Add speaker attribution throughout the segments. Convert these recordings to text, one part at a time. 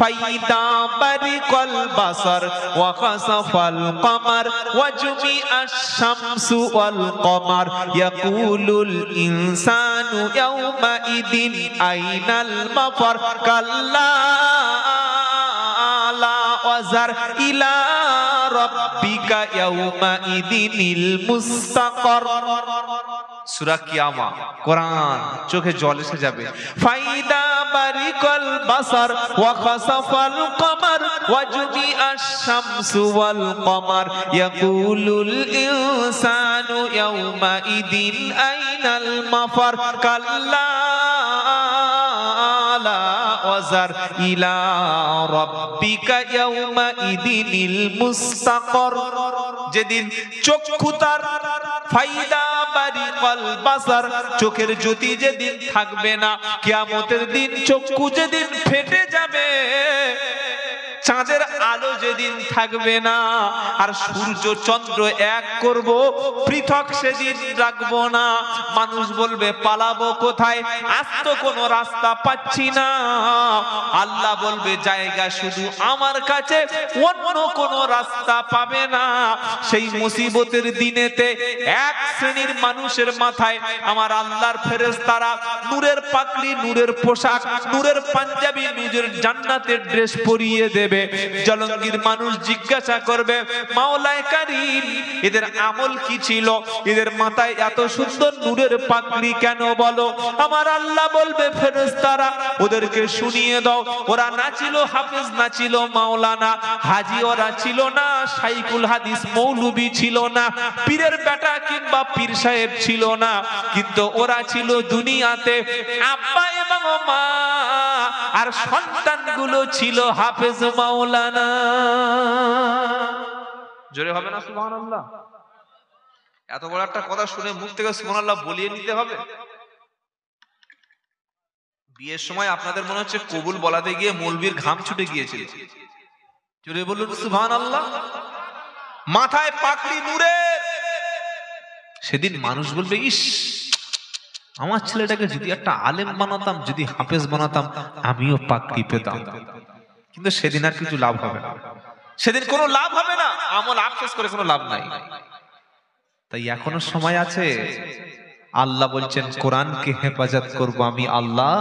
Speaker 1: ফাইদা বারিকাল বাসার ওয়া খাসাফাল কমার ওয়া জুমিআশ শামসু ওয়াল কমার ইয়াকুলুল ইনসানু ইয়াওমা ইদিন আইনাল মাফার কাল্লা লা ওয়াজার ইলা রাব্বিকা ইয়াওমা ইদিনিল মুস্তাকার। সূরা কিয়ামা, কোরআন, চোখে জল এসে যাবে। ফাইদা বারিকাল বাসার ওয়া খাসাফাল কমার ওয়া জুমিআশ শামসু ওয়াল কমার ইয়াকুলুল ইনসানু ইয়াওমা ইদিন আইনাল মাফার কাল্লা লা ওয়াজার ইলা রাব্বিকা ইয়াওমা ইদিনিল মুস্তাকার। যেদিন চক্ষু তার, ফাইদা বারিকাল বাসার, চোখের জ্যোতি যেদিন থাকবে না, কিয়ামতের দিন চক্ষু যেদিন ফেটে যাবে, চাঁদের আলো যেদিন থাকবে না, আর সূর্য চন্দ্র এক করব, পৃথক সেদিন রাখবো না। মানুষ বলবে পালাবো কোথায়, আজ তো কোনো রাস্তা পাচ্ছি না। আল্লাহ বলবে জায়গা শুধু আমার কাছে, অন্য কোনো রাস্তা পাবে না। সেই মুসিবতের দিনেতে এক শ্রেণীর মানুষের মাথায় আমার আল্লাহর ফেরেশতারা নূরের পাগড়ি, নূরের পোশাক, নূরের পাঞ্জাবি, নূরের জান্নাতের ড্রেস পরিয়ে দেবে। জলঙ্গির মানুষ জিজ্ঞাসা করবে, মাওলায়ে কারীম, এদের আমল কি ছিল, এদের মাথায় এত সুন্দর নূরের পাগড়ি কেন বলো? আমার আল্লাহ বলবে ফেরেশতারা ওদেরকে শুনিয়ে দাও, ওরা না ছিল হাফেজ, না ছিল মাওলানা, হাজি ওরা ছিল না, শাইখুল হাদিস মৌলবি ছিল না, পীরের বেটা কিংবা পীর সাহেব ছিল না, কিন্তু ওরা ছিল দুনিয়াতে আব্বা এবং মা, আর সন্তানগুলো ছিল হাফেজ মাওলানা। জোরে হবে না সুবহানাল্লাহ? এত বড় একটা কথা শুনে মুখ থেকে সুবহানাল্লাহ বলিয়ে নিতে হবে? বিয়ের সময় আপনাদের মনে হচ্ছে কবুল বলাতে গিয়ে মৌলবীর ঘাম ছুটে গিয়েছিল। জোরে বলুন সুবহানাল্লাহ। মাথায় পাগড়ি নূরের, সেদিন মানুষ বলবে, ইস, আমার ছেলেটাকে যদি একটা আলেম বানাতাম, যদি হাফেজ বানাতাম, আমিও পাগড়ি পেতাম। কিন্তু সেদিন আর কিছু লাভ হবে না, সেদিন কোনো লাভ হবে না, আমল আফসোস করে কোনো লাভ নাই। তাই এখনো সময় আছে। আল্লাহ বলছেন কোরআনকে হেফাজত করব আমি আল্লাহ,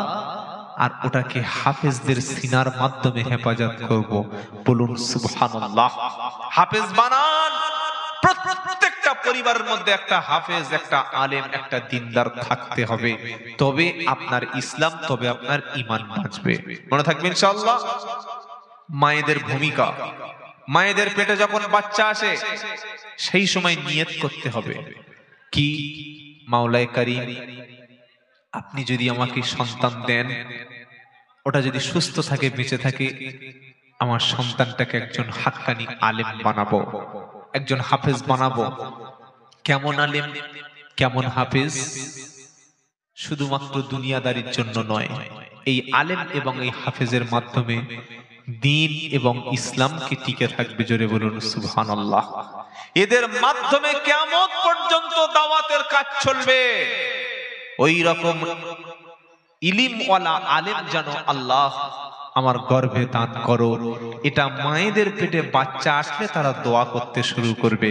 Speaker 1: আর ওটাকে হাফেজদের সিনার মাধ্যমে হেফাজত করব। বলুন সুবহানাল্লাহ। হাফেজ বানান। প্রত্যেকটা পরিবারের মধ্যে একটা হাফেজ, একটা আলেম, একটা দিনদার থাকতে হবে, তবে আপনার ইসলাম, তবে আপনার ঈমান বাঁচবে। মনে থাকবে ইনশাআল্লাহ। মায়েদের ভূমিকা, মায়েদের পেটে যখন বাচ্চা আসে সেই সময় নিয়ত করতে হবে কি, মাওলায়ে কারীম, আপনি যদি আমাকে সন্তান দেন, ওটা যদি সুস্থ থাকে, বেঁচে থাকে, আমার সন্তানটাকে একজন হাক্কানি আলেম বানাবো, একজন হাফেজ বানাবো। কেমন আলেম, কেমন হাফেজ? শুধুমাত্র দুনিয়াদারির জন্য নয়, এই আলেম এবং এই হাফেজের মাধ্যমে দ্বীন এবং ইসলামকে টিকে থাকবে। জোরে বলুন সুবহানাল্লাহ। এদের মাধ্যমে কিয়ামত পর্যন্ত দাওয়াতের কাজ চলবে। ওই রকম ইলমওয়ালা আলেম যেন আল্লাহ আমার গর্ভে দান করো, এটা মায়েদের পেটে বাচ্চা আসলে তারা দোয়া করতে শুরু করবে।